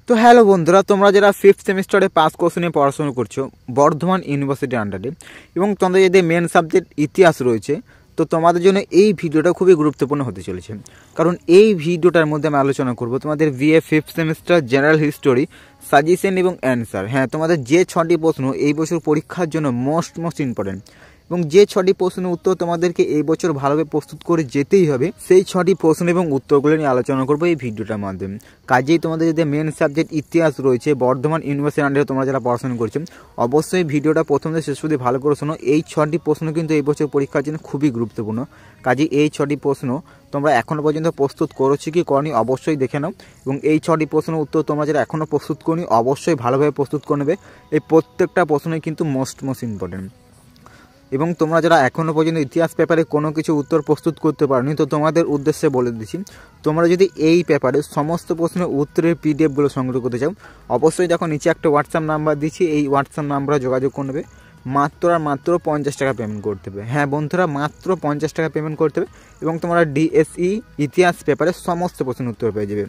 তো হ্যালো বন্ধুরা, তোমরা যারা ফিফথ সেমিস্টারে পাস কোর্স নিয়ে পড়াশোনা করছো বর্ধমান ইউনিভার্সিটির আন্ডারে এবং তোমাদের যদি মেন সাবজেক্ট ইতিহাস রয়েছে, তো তোমাদের জন্য এই ভিডিওটা খুবই গুরুত্বপূর্ণ হতে চলেছে। কারণ এই ভিডিওটার মধ্যে আমি আলোচনা করব তোমাদের BA fifth semester general history suggestion এবং অ্যান্সার। হ্যাঁ, তোমাদের যে 6টি প্রশ্ন এই বছর পরীক্ষার জন্য মোস্ট ইম্পর্টেন্ট এবং যে 6টি প্রশ্নের উত্তর তোমাদেরকে এই বছর ভালোভাবে প্রস্তুত করে যেতেই হবে, সেই 6টি প্রশ্ন এবং উত্তরগুলো নিয়ে আলোচনা করবো এই ভিডিওটার মাধ্যমে। কাজেই তোমাদের যদি মেন সাবজেক্ট ইতিহাস রয়েছে বর্ধমান ইউনিভার্সিটির আন্ডারে তোমরা যারা পড়াশোনা করছো, অবশ্যই ভিডিওটা প্রথম থেকে শেষ অবধি ভালো করে শোনো। এই 6টি প্রশ্ন কিন্তু এই বছর পরীক্ষার জন্য খুবই গুরুত্বপূর্ণ। কাজেই এই 6টি প্রশ্ন তোমরা এখনও পর্যন্ত প্রস্তুত করেছো কি করনি অবশ্যই দেখে নাও, এবং এই 6টি প্রশ্নের উত্তর তোমরা যারা এখনও প্রস্তুত করনি অবশ্যই ভালোভাবে প্রস্তুত করে নেবে। এই প্রত্যেকটা প্রশ্নই কিন্তু মোস্ট ইম্পর্টেন্ট। এবং তোমরা যারা এখনও পর্যন্ত ইতিহাস পেপারে কোনো কিছু উত্তর প্রস্তুত করতে পারোনি, তো তোমাদের উদ্দেশ্যে বলে দিচ্ছি, তোমরা যদি এই পেপারে সমস্ত প্রশ্নের উত্তরের পিডিএফগুলো সংগ্রহ করতে চাও, অবশ্যই দেখো নিচে একটা হোয়াটসঅ্যাপ নাম্বার দিচ্ছি, এই হোয়াটসঅ্যাপ নাম্বারে যোগাযোগ করে নেবে। মাত্র 50 টাকা পেমেন্ট করতে হবে। হ্যাঁ বন্ধুরা, মাত্র 50 টাকা পেমেন্ট করতে হবে এবং তোমরা ডিএসই ইতিহাস পেপারে সমস্ত প্রশ্নের উত্তর পেয়ে যাবে।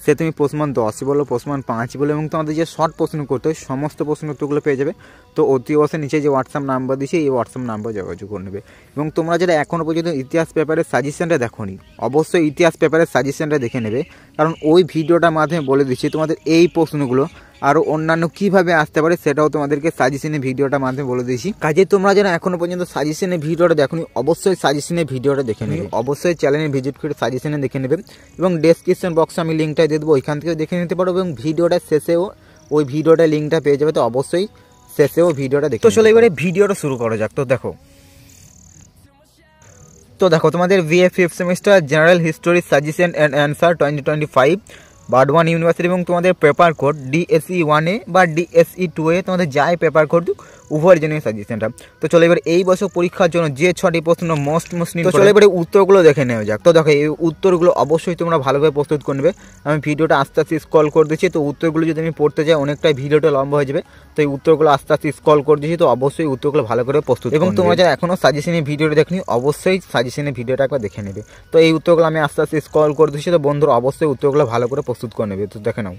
সে তুমি প্রশ্নমান 10 বলো, প্রশ্নমান 5 বলো, এবং তোমাদের যে শর্ট প্রশ্ন করতে হয় সমস্ত প্রশ্নের উত্তরগুলো পেয়ে যাবে। তো অতি অবশ্যই নিচে যে হোয়াটসঅ্যাপ নাম্বার দিয়েছে এই হোয়াটসঅ্যাপ নাম্বার যোগাযোগ করে নেবে। এবং তোমরা যারা এখনও পর্যন্ত ইতিহাস পেপারের সাজেশনটা দেখোনি, অবশ্যই ইতিহাস পেপারের সাজেশনটা দেখে নেবে, কারণ ওই ভিডিওটার মাধ্যমে বলে দিচ্ছি তোমাদের এই প্রশ্নগুলো আরও অন্যান্য কীভাবে আসতে পারে সেটাও তোমাদেরকে সাজেশনের ভিডিওটার মাধ্যমে বলে দিয়েছি। কাজে তোমরা যারা এখনও পর্যন্ত সাজেশনের ভিডিওটা দেখোনি অবশ্যই সাজেশনের ভিডিওটা দেখে নেবে, অবশ্যই চ্যানেলে ভিজিট করে সাজেশনে দেখে নেবে এবং ডেসক্রিপশন বক্সে আমি লিঙ্কটা দিয়ে দেবো, ওইখান থেকে দেখে নিতে পারো। এবং ভিডিওটা শেষেও ওই ভিডিওটা লিঙ্কটা পেয়ে যাবে, তো অবশ্যই শেষেও ভিডিওটা দেখে। তো চলো এবারে ভিডিওটা শুরু করা যাক। তো দেখো তোমাদের BA fifth semester general history suggestion and answer 2025 Bardhaman university এবং তোমাদের পেপার কোড ডিএসই 1A বা ডিএসই 2A, তোমাদের যাই পেপার কোড উভয়ের জন্য সাজেশনটা। তো চলো এবার এই বছর পরীক্ষার জন্য যে 6টি প্রশ্ন মোস্ট তো চলো এবারে উত্তরগুলো দেখে নেওয়া যাক। তো দেখো এই উত্তরগুলো অবশ্যই তোমরা ভালোভাবে প্রস্তুত করে নেবে। আমি ভিডিওটা আস্তে আস্তে স্ক্রল করে দিচ্ছি, তো উত্তরগুলো যদি আমি পড়তে যাই অনেকটাই ভিডিওটা লম্বা হয়ে যাবে, তো এই উত্তরগুলো আস্তে আস্তে স্ক্রল করে দিচ্ছি। তো অবশ্যই উত্তরগুলো ভালো করে প্রস্তুত, এবং তোমরা যারা এখনও সাজেশনের ভিডিওটা দেখনি অবশ্যই সাজেশনের ভিডিওটা একবার দেখে নেবে। তো এই উত্তরগুলো আমি আস্তে আস্তে স্ক্রল করে দিচ্ছি, তো বন্ধুরা অবশ্যই উত্তরগুলো ভালো করে প্রস্তুত করে নেবে। তো দেখে নাও।